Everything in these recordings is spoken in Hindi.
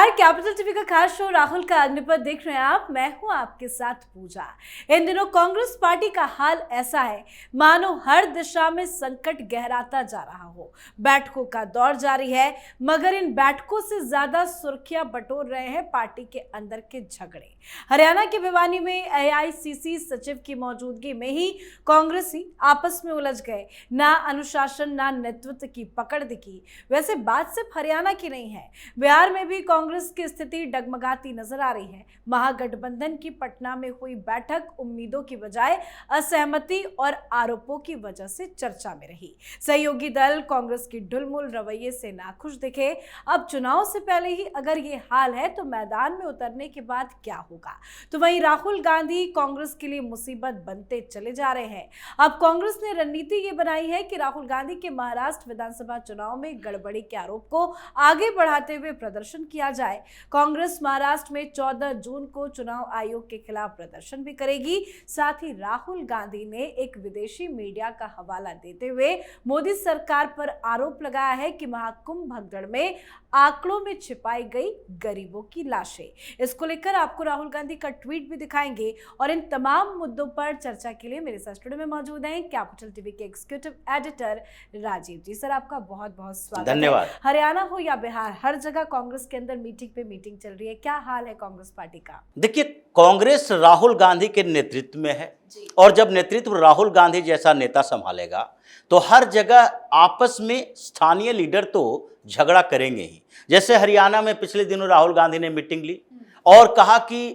नमस्कार, कैपिटल टीवी का खास शो राहुल का अग्निपथ देख रहे हैं आप। मैं हूं आपके साथ पूजा। इन दिनों कांग्रेस पार्टी का हाल ऐसा है मानो हर दिशा में संकट गहराता जा रहा हो। बैठकों का दौर जारी है, मगर इन बैठकों से ज्यादा सुर्खियां बटोर रहे हैं पार्टी के अंदर के झगड़े। हरियाणा के भिवानी में एआईसीसी सचिव की मौजूदगी में ही कांग्रेसी आपस में उलझ गए। ना अनुशासन ना नेतृत्व की पकड़ दिखी। वैसे बात सिर्फ हरियाणा की नहीं है, बिहार में भी कांग्रेस की स्थिति डगमगाती नजर आ रही है। महागठबंधन की पटना में हुई बैठक उम्मीदों की बजाय असहमति और आरोपों की वजह से चर्चा में रही। सहयोगी दल कांग्रेस की ढुलमुल रवैये से नाखुश दिखे। अब चुनाव से पहले ही अगर ये हाल है तो मैदान में उतरने के बाद क्या होगा? तो वहीं राहुल गांधी कांग्रेस के लिए मुसीबत बनते चले जा रहे हैं। अब कांग्रेस ने रणनीति ये बनाई है कि राहुल गांधी के महाराष्ट्र विधानसभा चुनाव में गड़बड़ी के आरोप को आगे बढ़ाते हुए प्रदर्शन किया जाए। कांग्रेस महाराष्ट्र में 14 जून को चुनाव आयोग के खिलाफ प्रदर्शन भी करेगी। साथ ही राहुल गांधी ने एक विदेशी मीडिया का हवाला देते हुए मोदी सरकार पर आरोप लगाया है कि महाकुंभ भगदड़ में आंकड़ों में छिपाई गई गरीबों की लाशें। इसको लेकर आपको राहुल गांधी का ट्वीट भी दिखाएंगे और इन तमाम मुद्दों पर चर्चा के लिए मेरे साथ स्टूडियो में मौजूद हैं कैपिटल टीवी के एग्जीक्यूटिव एडिटर राजीव जी। सर, आपका बहुत बहुत स्वागत है। धन्यवाद। हरियाणा हो या बिहार, हर जगह कांग्रेस के अंदर मीटिंग पे मीटिंग चल रही है। क्या हाल है कांग्रेस पार्टी का? देखिए, कांग्रेस राहुल गांधी के नेतृत्व में है और जब नेतृत्व राहुल गांधी जैसा नेता संभालेगा तो हर जगह आपस में स्थानीय लीडर तो झगड़ा करेंगे ही। जैसे हरियाणा में पिछले दिनों राहुल गांधी ने मीटिंग ली और कहा कि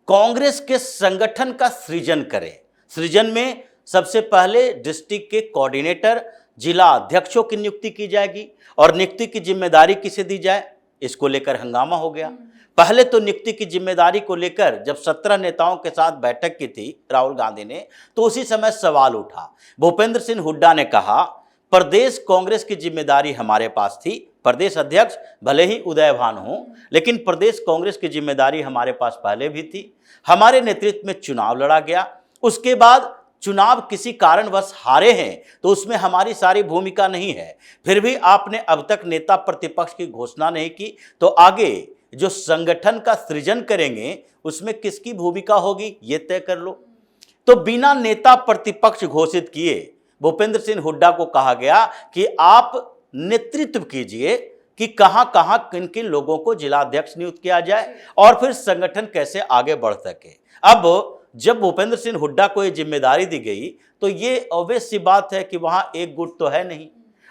कांग्रेस के संगठन का सृजन करें। सृजन में सबसे पहले डिस्ट्रिक्ट के कोऑर्डिनेटर, जिला अध्यक्षों की नियुक्ति की जाएगी और नियुक्ति की जिम्मेदारी किसे दी जाए, इसको लेकर हंगामा हो गया। पहले तो नियुक्ति की जिम्मेदारी को लेकर जब 17 नेताओं के साथ बैठक की थी राहुल गांधी ने, तो उसी समय सवाल उठा। भूपेंद्र सिंह हुड्डा ने कहा प्रदेश कांग्रेस की जिम्मेदारी हमारे पास थी, प्रदेश अध्यक्ष भले ही उदयभान हो, लेकिन प्रदेश कांग्रेस की जिम्मेदारी हमारे पास पहले भी थी। हमारे नेतृत्व में चुनाव लड़ा गया, उसके बाद चुनाव किसी कारणवश हारे हैं तो उसमें हमारी सारी भूमिका नहीं है। फिर भी आपने अब तक नेता प्रतिपक्ष की घोषणा नहीं की, तो आगे जो संगठन का सृजन करेंगे उसमें किसकी भूमिका होगी ये तय कर लो। तो बिना नेता प्रतिपक्ष घोषित किए भूपेंद्र सिंह हुड्डा को कहा गया कि आप नेतृत्व कीजिए कि कहां कहां किन किन लोगों को जिलाध्यक्ष नियुक्त किया जाए और फिर संगठन कैसे आगे बढ़ सके। अब जब भूपेंद्र सिंह हुड्डा को ये जिम्मेदारी दी गई तो ये ऑब्वियस सी बात है कि वहां एक गुट तो है नहीं।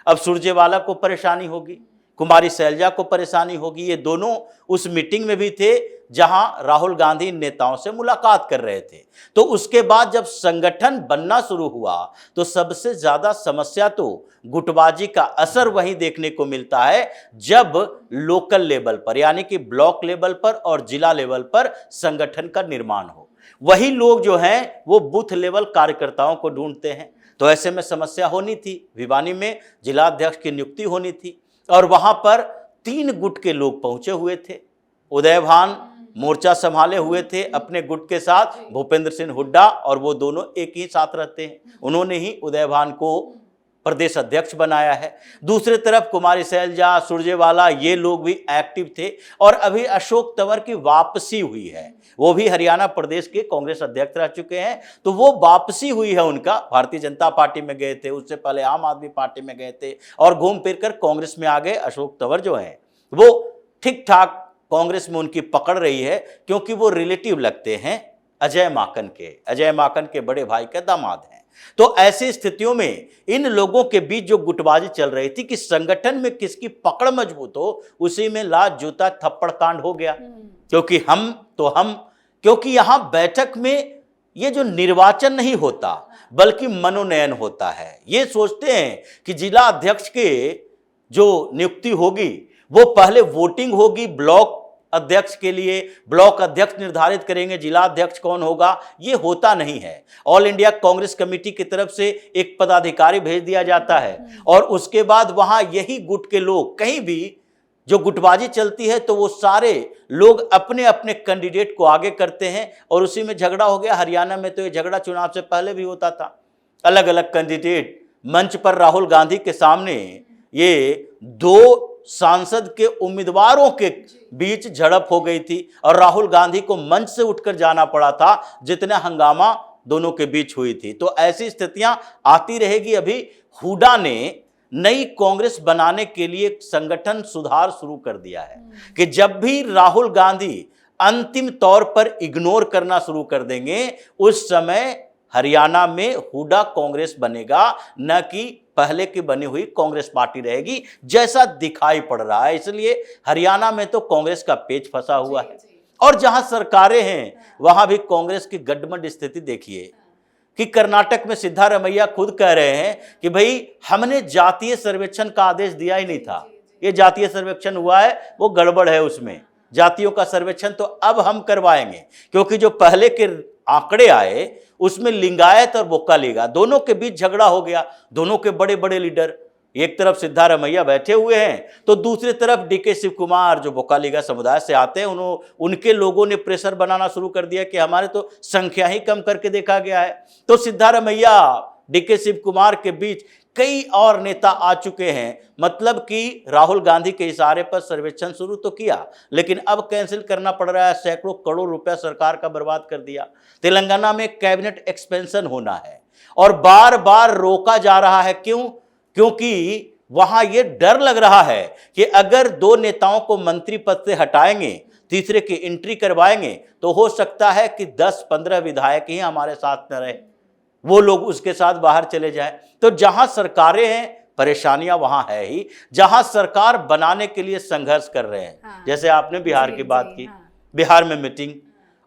अब सुरजेवाला को परेशानी होगी, कुमारी शैलजा को परेशानी होगी। ये दोनों उस मीटिंग में भी थे जहां राहुल गांधी नेताओं से मुलाकात कर रहे थे। तो उसके बाद जब संगठन बनना शुरू हुआ तो सबसे ज्यादा समस्या तो गुटबाजी का असर वहीं देखने को मिलता है जब लोकल लेवल पर यानी कि ब्लॉक लेवल पर और जिला लेवल पर संगठन का निर्माण हो। वही लोग जो हैं वो बूथ लेवल कार्यकर्ताओं को ढूंढते हैं। तो ऐसे में समस्या होनी थी। भिवानी में जिलाध्यक्ष की नियुक्ति होनी थी और वहां पर 3 गुट के लोग पहुंचे हुए थे। उदयभान मोर्चा संभाले हुए थे अपने गुट के साथ, भूपेंद्र सिंह हुड्डा और वो दोनों एक ही साथ रहते हैं। उन्होंने ही उदयभान को प्रदेश अध्यक्ष बनाया है। दूसरी तरफ कुमारी शैलजा, सुरजेवाला ये लोग भी एक्टिव थे और अभी अशोक तंवर की वापसी हुई है। वो भी हरियाणा प्रदेश के कांग्रेस अध्यक्ष रह चुके हैं। तो वो वापसी हुई है उनका, भारतीय जनता पार्टी में गए थे, उससे पहले आम आदमी पार्टी में गए थे और घूम फिर कर कांग्रेस में आ गए। अशोक तंवर जो है वो ठीक ठाक कांग्रेस में उनकी पकड़ रही है क्योंकि वो रिलेटिव लगते हैं अजय माकन के बड़े भाई के दामाद हैं। तो ऐसी स्थितियों में इन लोगों के बीच जो गुटबाजी चल रही थी कि संगठन में किसकी पकड़ मजबूत हो, उसी में लात जूता थप्पड़ कांड हो गया। क्योंकि यहां बैठक में ये जो निर्वाचन नहीं होता बल्कि मनोनयन होता है। ये सोचते हैं कि जिला अध्यक्ष के जो नियुक्ति होगी वो पहले वोटिंग होगी ब्लॉक अध्यक्ष के लिए, ब्लॉक अध्यक्ष निर्धारित करेंगे जिला अध्यक्ष कौन होगा। ये होता नहीं है। ऑल इंडिया कांग्रेस कमेटी की तरफ से एक पदाधिकारी भेज दिया जाता है और उसके बाद वहां यही गुट के लोग, कहीं भी जो गुटबाजी चलती है तो वो सारे लोग अपने अपने कैंडिडेट को आगे करते हैं और उसी में झगड़ा हो गया। हरियाणा में तो ये झगड़ा चुनाव से पहले भी होता था। अलग अलग कैंडिडेट मंच पर राहुल गांधी के सामने ये 2 सांसद के उम्मीदवारों के बीच झड़प हो गई थी और राहुल गांधी को मंच से उठकर जाना पड़ा था, जितना हंगामा दोनों के बीच हुई थी। तो ऐसी स्थितियां आती रहेगी। अभी हुड्डा ने नई कांग्रेस बनाने के लिए संगठन सुधार शुरू कर दिया है कि जब भी राहुल गांधी अंतिम तौर पर इग्नोर करना शुरू कर देंगे, उस समय हरियाणा में हुड्डा कांग्रेस बनेगा, न कि पहले की बनी हुई कांग्रेस पार्टी रहेगी, जैसा दिखाई पड़ रहा है। इसलिए हरियाणा में तो कांग्रेस का पेच फंसा हुआ है और जहां सरकारें हैं वहां भी कांग्रेस की गड्ढमड स्थिति देखिए कि कर्नाटक में सिद्धारमैया खुद कह रहे हैं कि भाई हमने जातीय सर्वेक्षण का आदेश दिया ही नहीं था, ये जातीय सर्वेक्षण हुआ है वो गड़बड़ है, उसमें जातियों का सर्वेक्षण तो अब हम करवाएंगे, क्योंकि जो पहले के आंकड़े आए उसमें लिंगायत और बोकालीगा दोनों के बीच झगड़ा हो गया। दोनों के बड़े बड़े लीडर, एक तरफ सिद्धारमैया बैठे हुए हैं तो दूसरी तरफ डीके शिव कुमार जो बोकालीगा समुदाय से आते हैं, उनके लोगों ने प्रेशर बनाना शुरू कर दिया कि हमारे तो संख्या ही कम करके देखा गया है। तो सिद्धारमैया डीके शिव कुमार के बीच कई और नेता आ चुके हैं, मतलब कि राहुल गांधी के इशारे पर सर्वेक्षण शुरू तो किया लेकिन अब कैंसिल करना पड़ रहा है। सैकड़ों करोड़ रुपया सरकार का बर्बाद कर दिया। तेलंगाना में कैबिनेट एक्सपेंशन होना है और बार बार रोका जा रहा है। क्यों? क्योंकि वहां यह डर लग रहा है कि अगर दो नेताओं को मंत्री पद से हटाएंगे, तीसरे की एंट्री करवाएंगे, तो हो सकता है कि 10-15 विधायक ही हमारे साथ न रहे, वो लोग उसके साथ बाहर चले जाएं। तो जहां सरकारें हैं परेशानियां वहां है ही, जहां सरकार बनाने के लिए संघर्ष कर रहे हैं। हाँ। जैसे आपने बिहार की बात की, हाँ। बिहार में मीटिंग,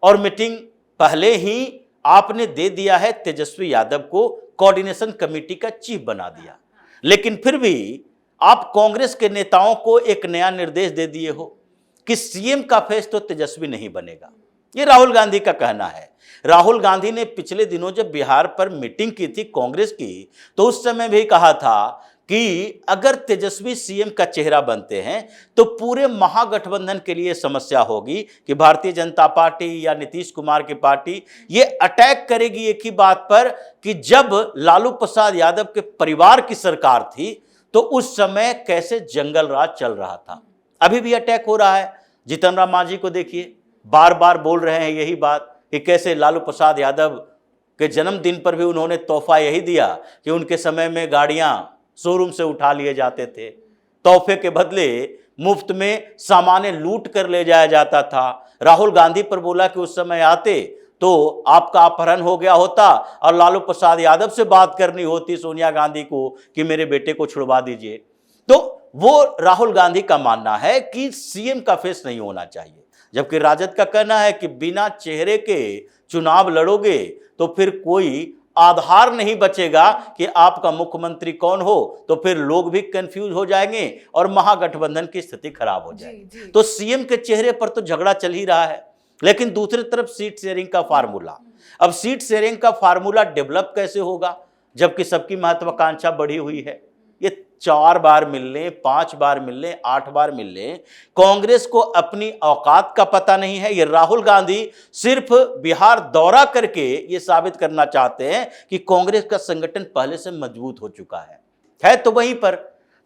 और मीटिंग पहले ही आपने दे दिया है तेजस्वी यादव को, कोऑर्डिनेशन कमेटी का चीफ बना दिया, लेकिन फिर भी आप कांग्रेस के नेताओं को एक नया निर्देश दे दिए हो कि सीएम का फेस तो तेजस्वी नहीं बनेगा। ये राहुल गांधी का कहना है। राहुल गांधी ने पिछले दिनों जब बिहार पर मीटिंग की थी कांग्रेस की, तो उस समय भी कहा था कि अगर तेजस्वी सीएम का चेहरा बनते हैं तो पूरे महागठबंधन के लिए समस्या होगी कि भारतीय जनता पार्टी या नीतीश कुमार की पार्टी ये अटैक करेगी एक ही बात पर कि जब लालू प्रसाद यादव के परिवार की सरकार थी तो उस समय कैसे जंगल राज चल रहा था। अभी भी अटैक हो रहा है। जीतन राम मांझी को देखिए, बार बार बोल रहे हैं यही बात कि कैसे लालू प्रसाद यादव के जन्मदिन पर भी उन्होंने तोहफा यही दिया कि उनके समय में गाड़ियां शोरूम से उठा लिए जाते थे, तोहफे के बदले मुफ्त में सामान्य लूट कर ले जाया जाता था। राहुल गांधी पर बोला कि उस समय आते तो आपका अपहरण हो गया होता और लालू प्रसाद यादव से बात करनी होती सोनिया गांधी को कि मेरे बेटे को छुड़वा दीजिए। तो वो राहुल गांधी का मानना है कि सीएम का फेस नहीं होना चाहिए, जबकि राजद का कहना है कि बिना चेहरे के चुनाव लड़ोगे तो फिर कोई आधार नहीं बचेगा कि आपका मुख्यमंत्री कौन हो, तो फिर लोग भी कंफ्यूज हो जाएंगे और महागठबंधन की स्थिति खराब हो जाएगी। तो सीएम के चेहरे पर तो झगड़ा चल ही रहा है, लेकिन दूसरी तरफ सीट शेयरिंग का फार्मूला, अब सीट शेयरिंग का फार्मूला डेवलप कैसे होगा जबकि सबकी महत्वाकांक्षा बढ़ी हुई है। ये 4 बार मिल लें, 5 बार मिल लें, 8 बार मिल लें, कांग्रेस को अपनी औकात का पता नहीं है। ये राहुल गांधी सिर्फ बिहार दौरा करके ये साबित करना चाहते हैं कि कांग्रेस का संगठन पहले से मजबूत हो चुका है तो वहीं पर।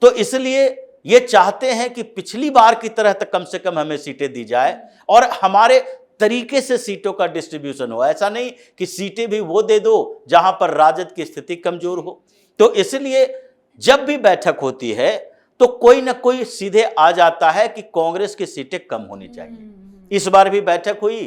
तो इसलिए ये चाहते हैं कि पिछली बार की तरह तक कम से कम हमें सीटें दी जाए और हमारे तरीके से सीटों का डिस्ट्रीब्यूशन हो। ऐसा नहीं कि सीटें भी वो दे दो जहां पर राजद की स्थिति कमजोर हो। तो इसलिए जब भी बैठक होती है तो कोई ना कोई सीधे आ जाता है कि कांग्रेस की सीटें कम होनी चाहिए। इस बार भी बैठक हुई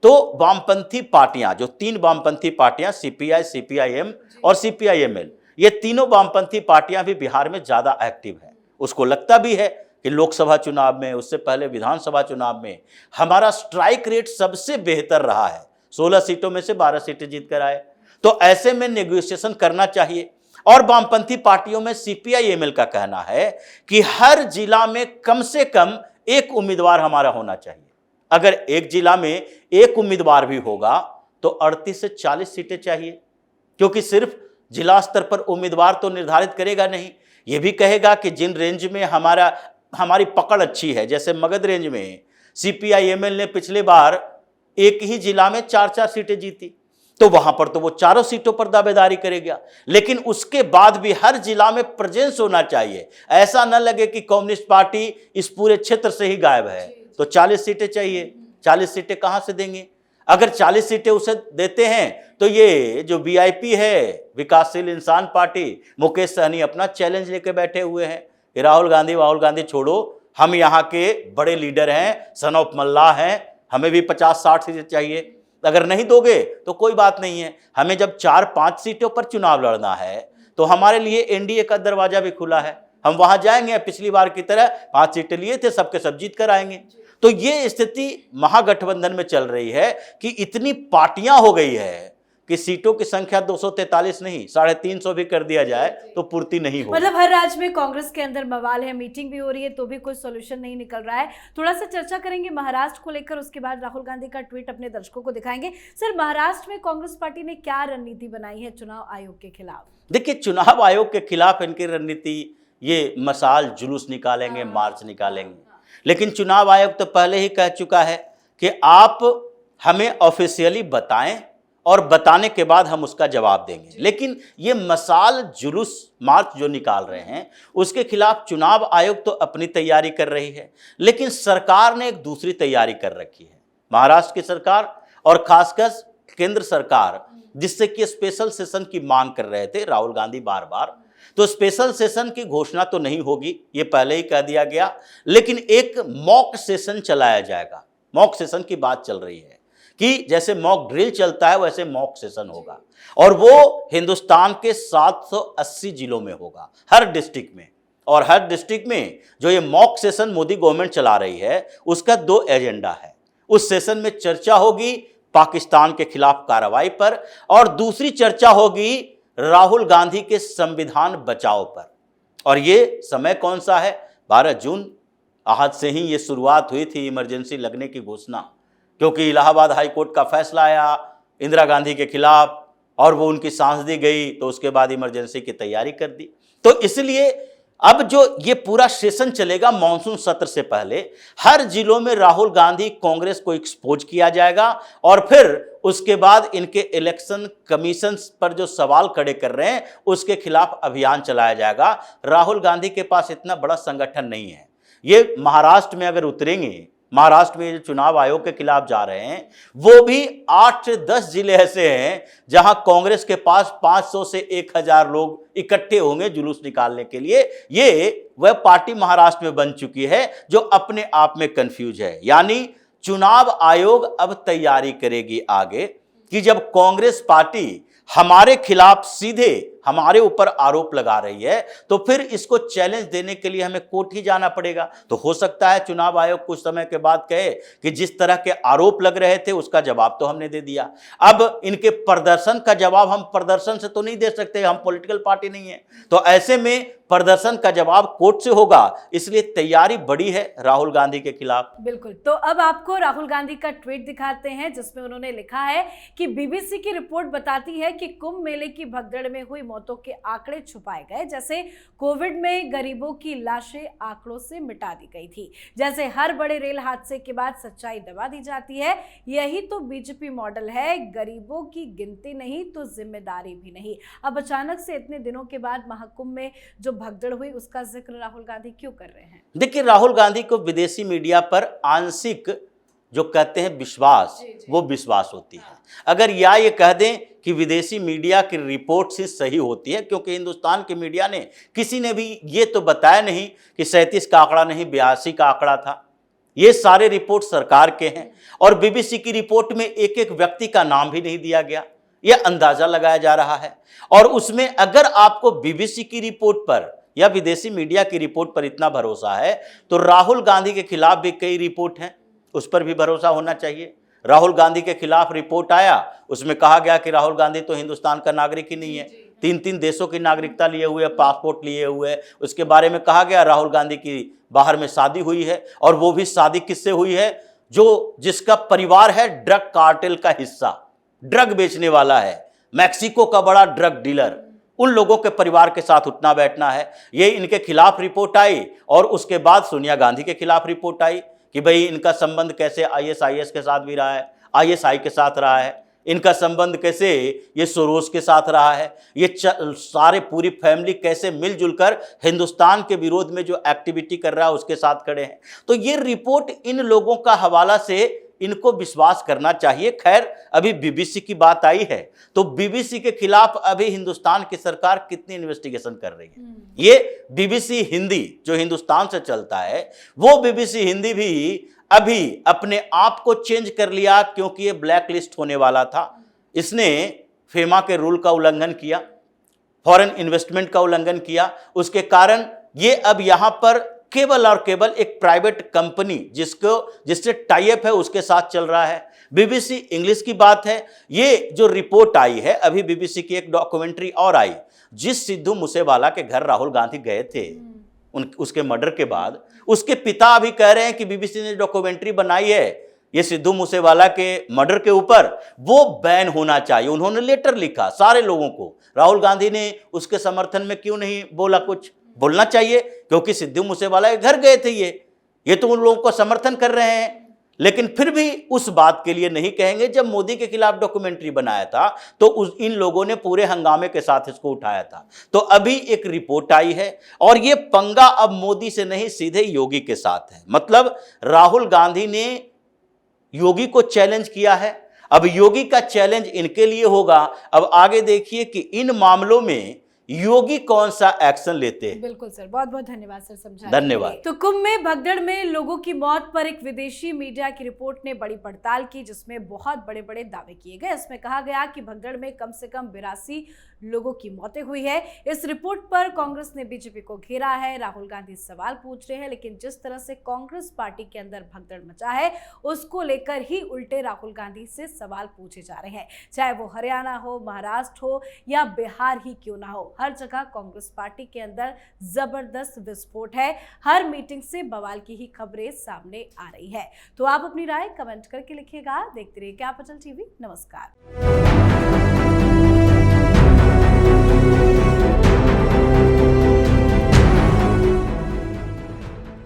तो वामपंथी पार्टियां, जो 3 वामपंथी पार्टियां सीपीआई, सीपीआईएम और सीपीआईएमएल, ये तीनों वामपंथी पार्टियां भी बिहार में ज्यादा एक्टिव है। उसको लगता भी है कि लोकसभा चुनाव में, उससे पहले विधानसभा चुनाव में हमारा स्ट्राइक रेट सबसे बेहतर रहा है, 16 सीटों में से 12 सीटें जीत कर आए। तो ऐसे में नेगोशिएशन करना चाहिए। और वामपंथी पार्टियों में सीपीआईएमएल का कहना है कि हर जिला में कम से कम एक उम्मीदवार हमारा होना चाहिए। अगर एक जिला में एक उम्मीदवार भी होगा तो 38 से 40 सीटें चाहिए, क्योंकि सिर्फ जिला स्तर पर उम्मीदवार तो निर्धारित करेगा नहीं, यह भी कहेगा कि जिन रेंज में हमारी पकड़ अच्छी है। जैसे मगध रेंज में सीपीआईएमएल ने पिछले बार एक ही जिला में 4-4 सीटें जीती, तो वहां पर तो वो चारों सीटों पर दावेदारी करेगा, लेकिन उसके बाद भी हर जिला में प्रेजेंस होना चाहिए। ऐसा न लगे कि कम्युनिस्ट पार्टी इस पूरे क्षेत्र से ही गायब है। तो 40 सीटें चाहिए, 40 सीटें कहां से देंगे? अगर 40 सीटें उसे देते हैं तो ये जो वीआईपी है, विकासशील इंसान पार्टी, मुकेश सहनी अपना चैलेंज लेके बैठे हुए हैं कि राहुल गांधी छोड़ो, हम यहाँ के बड़े लीडर हैं, सन ऑफ मल्लाह हैं, हमें भी 50-60 सीटें चाहिए। अगर नहीं दोगे तो कोई बात नहीं है, हमें जब 4-5 सीटों पर चुनाव लड़ना है तो हमारे लिए एनडीए का दरवाजा भी खुला है, हम वहां जाएंगे, पिछली बार की तरह 5 सीटें लिए थे, सबके सब जीत कर आएंगे। तो ये स्थिति महागठबंधन में चल रही है कि इतनी पार्टियां हो गई है कि सीटों की संख्या 243 नहीं 350 भी कर दिया जाए तो पूर्ति नहीं हो। मतलब हर राज्य में कांग्रेस के अंदर बवाल है, मीटिंग भी हो रही है तो भी कोई सॉल्यूशन नहीं निकल रहा है। थोड़ा सा चर्चा करेंगे महाराष्ट्र को लेकर, उसके बाद राहुल गांधी का ट्वीट अपने दर्शकों को दिखाएंगे। सर, महाराष्ट्र में कांग्रेस पार्टी ने क्या रणनीति बनाई है चुनाव आयोग के खिलाफ? देखिए, चुनाव आयोग के खिलाफ इनकी रणनीति ये मशाल जुलूस निकालेंगे, मार्च निकालेंगे, लेकिन चुनाव आयोग तो पहले ही कह चुका है कि आप हमें ऑफिशियली बताएं और बताने के बाद हम उसका जवाब देंगे। लेकिन ये मशाल जुलूस मार्च जो निकाल रहे हैं उसके खिलाफ चुनाव आयोग तो अपनी तैयारी कर रही है, लेकिन सरकार ने एक दूसरी तैयारी कर रखी है, महाराष्ट्र की सरकार और खासकर केंद्र सरकार, जिससे कि स्पेशल सेशन की मांग कर रहे थे राहुल गांधी बार बार। तो स्पेशल सेशन की घोषणा तो नहीं होगी, ये पहले ही कह दिया गया, लेकिन एक मॉक सेशन चलाया जाएगा। मॉक सेशन की बात चल रही है कि जैसे मॉक ड्रिल चलता है वैसे मॉक सेशन होगा, और वो हिंदुस्तान के 780 जिलों में होगा, हर डिस्ट्रिक्ट में। और हर डिस्ट्रिक्ट में जो ये मॉक सेशन मोदी गवर्नमेंट चला रही है उसका 2 एजेंडा है। उस सेशन में चर्चा होगी पाकिस्तान के खिलाफ कार्रवाई पर, और दूसरी चर्चा होगी राहुल गांधी के संविधान बचाओ पर। और ये समय कौन सा है? 12 जून। आज से ही ये शुरुआत हुई थी इमरजेंसी लगने की घोषणा, क्योंकि इलाहाबाद हाई कोर्ट का फैसला आया इंदिरा गांधी के खिलाफ और वो उनकी सांस दी गई, तो उसके बाद इमरजेंसी की तैयारी कर दी। तो इसलिए अब जो ये पूरा सेशन चलेगा मॉनसून सत्र से पहले, हर जिलों में राहुल गांधी कांग्रेस को एक्सपोज किया जाएगा, और फिर उसके बाद इनके इलेक्शन कमीशन पर जो सवाल खड़े कर रहे हैं उसके खिलाफ अभियान चलाया जाएगा। राहुल गांधी के पास इतना बड़ा संगठन नहीं है। ये महाराष्ट्र में अगर उतरेंगे, महाराष्ट्र में जो चुनाव आयोग के खिलाफ जा रहे हैं वो भी 8 से 10 जिले ऐसे हैं जहां कांग्रेस के पास 500 से 1000 लोग इकट्ठे होंगे जुलूस निकालने के लिए। ये वह पार्टी महाराष्ट्र में बन चुकी है जो अपने आप में कंफ्यूज है। यानी चुनाव आयोग अब तैयारी करेगी आगे कि जब कांग्रेस पार्टी हमारे खिलाफ सीधे हमारे ऊपर आरोप लगा रही है तो फिर इसको चैलेंज देने के लिए हमें कोर्ट ही जाना पड़ेगा। तो हो सकता है चुनाव आयोग कुछ समय के बाद कहे कि जिस तरह के आरोप लग रहे थे उसका जवाब तो हमने दे दिया, अब इनके प्रदर्शन का जवाब हम प्रदर्शन से तो नहीं दे सकते, हम पॉलिटिकल पार्टी नहीं है। तो ऐसे में प्रदर्शन का जवाब कोर्ट से होगा, इसलिए तैयारी बड़ी है राहुल गांधी के खिलाफ। बिल्कुल। तो अब आपको राहुल गांधी का ट्वीट दिखाते हैं जिसमें उन्होंने लिखा है कि बीबीसी की रिपोर्ट बताती है कि कुंभ मेले की भगदड़ में हुई मौतों के आंकड़े छुपाए गए, जैसे कोविड में गरीबों की लाशें आंकड़ों से मिटा दी गई थी, जैसे हर बड़े रेल हादसे के बाद सच्चाई दबा दी जाती है। यही तो बीजेपी मॉडल है, गरीबों की गिनती नहीं तो जिम्मेदारी भी नहीं। अब अचानक से इतने दिनों के बाद महाकुंभ में जो भगदड़ हुई उसका जिक्र राहुल गांधी क्यों कर रहे हैं? देखिए, राहुल गांधी को विदेशी मीडिया पर आंशिक जो कहते हैं विश्वास, वो विश्वास होती है। अगर या ये कह दें कि विदेशी मीडिया की रिपोर्ट से सही होती है, क्योंकि हिंदुस्तान की मीडिया ने किसी ने भी ये तो बताया नहीं कि 37 का आंकड़ा नहीं 82 का आंकड़ा था। ये सारे रिपोर्ट सरकार के हैं, और बीबीसी की रिपोर्ट में एक एक व्यक्ति का नाम भी नहीं दिया गया, यह अंदाजा लगाया जा रहा है। और उसमें अगर आपको बीबीसी की रिपोर्ट पर या विदेशी मीडिया की रिपोर्ट पर इतना भरोसा है तो राहुल गांधी के खिलाफ भी कई रिपोर्ट हैं, उस पर भी भरोसा होना चाहिए। राहुल गांधी के खिलाफ रिपोर्ट आया, उसमें कहा गया कि राहुल गांधी तो हिंदुस्तान का नागरिक ही नहीं है, 3 देशों की नागरिकता लिए हुए, पासपोर्ट लिए हुए। उसके बारे में कहा गया राहुल गांधी की बाहर में शादी हुई है, और वो भी शादी किससे हुई है? जिसका परिवार है ड्रग कार्टेल का हिस्सा, ड्रग बेचने वाला है, मैक्सिको का बड़ा ड्रग डीलर, उन लोगों के परिवार के साथ उठना बैठना है। ये इनके खिलाफ रिपोर्ट आई, और उसके बाद सोनिया गांधी के खिलाफ रिपोर्ट आई कि भाई इनका संबंध कैसे आईएसआईएस के साथ भी रहा है, आईएसआई के साथ रहा है। इनका संबंध कैसे ये सोरोस के साथ रहा है, ये सारे पूरी फैमिली कैसे मिलजुल कर हिंदुस्तान के विरोध में जो एक्टिविटी कर रहा है उसके साथ खड़े हैं। तो ये रिपोर्ट इन लोगों का हवाला से इनको विश्वास करना चाहिए। खैर, अभी बीबीसी की बात आई है तो बीबीसी के खिलाफ अभी हिंदुस्तान की सरकार कितनी इन्वेस्टिगेशन कर रही है। ये बीबीसी हिंदी जो हिंदुस्तान से चलता है, वो बीबीसी हिंदी भी अभी अपने आप को चेंज कर लिया क्योंकि ये ब्लैक लिस्ट होने वाला था। इसने फेमा के रूल का उल्लंघन किया, फॉरेन इन्वेस्टमेंट का उल्लंघन किया, उसके कारण ये अब यहां पर केवल और केवल एक प्राइवेट कंपनी जिससे टाई अप है उसके साथ चल रहा है। बीबीसी इंग्लिश की बात है। ये जो रिपोर्ट आई है, अभी बीबीसी की एक डॉक्यूमेंट्री और आई, जिस सिद्धू मूसेवाला के घर राहुल गांधी गए थे उसके मर्डर के बाद, उसके पिता अभी कह रहे हैं कि बीबीसी ने डॉक्यूमेंट्री बनाई है ये सिद्धू मूसेवाला के मर्डर के ऊपर, वो बैन होना चाहिए। उन्होंने लेटर लिखा सारे लोगों को। राहुल गांधी ने उसके समर्थन में क्यों नहीं बोला? कुछ बोलना चाहिए क्योंकि सिद्धू मूसेवाला के घर गए थे ये तो उन लोगों को समर्थन कर रहे हैं, लेकिन फिर भी उस बात के लिए नहीं कहेंगे। जब मोदी के खिलाफ डॉक्यूमेंट्री बनाया था तो इन लोगों ने पूरे हंगामे के साथ इसको उठाया था। तो अभी एक रिपोर्ट आई है और ये पंगा अब मोदी से नहीं सीधे योगी के साथ है। मतलब राहुल गांधी ने योगी को चैलेंज किया है, अब योगी का चैलेंज इनके लिए होगा। अब आगे देखिए कि इन मामलों में योगी कौन सा एक्शन लेते हैं। बिल्कुल सर, बहुत बहुत धन्यवाद सर समझाने। धन्यवाद। तो कुंभ में भगदड़ में लोगों की मौत पर एक विदेशी मीडिया की रिपोर्ट ने बड़ी पड़ताल की, जिसमें बहुत बड़े बड़े दावे किए गए। इसमें कहा गया कि भगदड़ में कम से कम 82 लोगों की मौतें हुई है। इस रिपोर्ट पर कांग्रेस ने बीजेपी को घेरा है। राहुल गांधी सवाल पूछ रहे हैं, लेकिन जिस तरह से कांग्रेस पार्टी के अंदर भगदड़ मचा है उसको लेकर ही उल्टे राहुल गांधी से सवाल पूछे जा रहे हैं। चाहे वो हरियाणा हो, महाराष्ट्र हो या बिहार ही क्यों ना हो, हर जगह कांग्रेस पार्टी के अंदर जबरदस्त विस्फोट है। हर मीटिंग से बवाल की ही खबरें सामने आ रही है। तो आप अपनी राय कमेंट करके लिखिएगा। देखते रहिए कैपिटल टीवी। नमस्कार।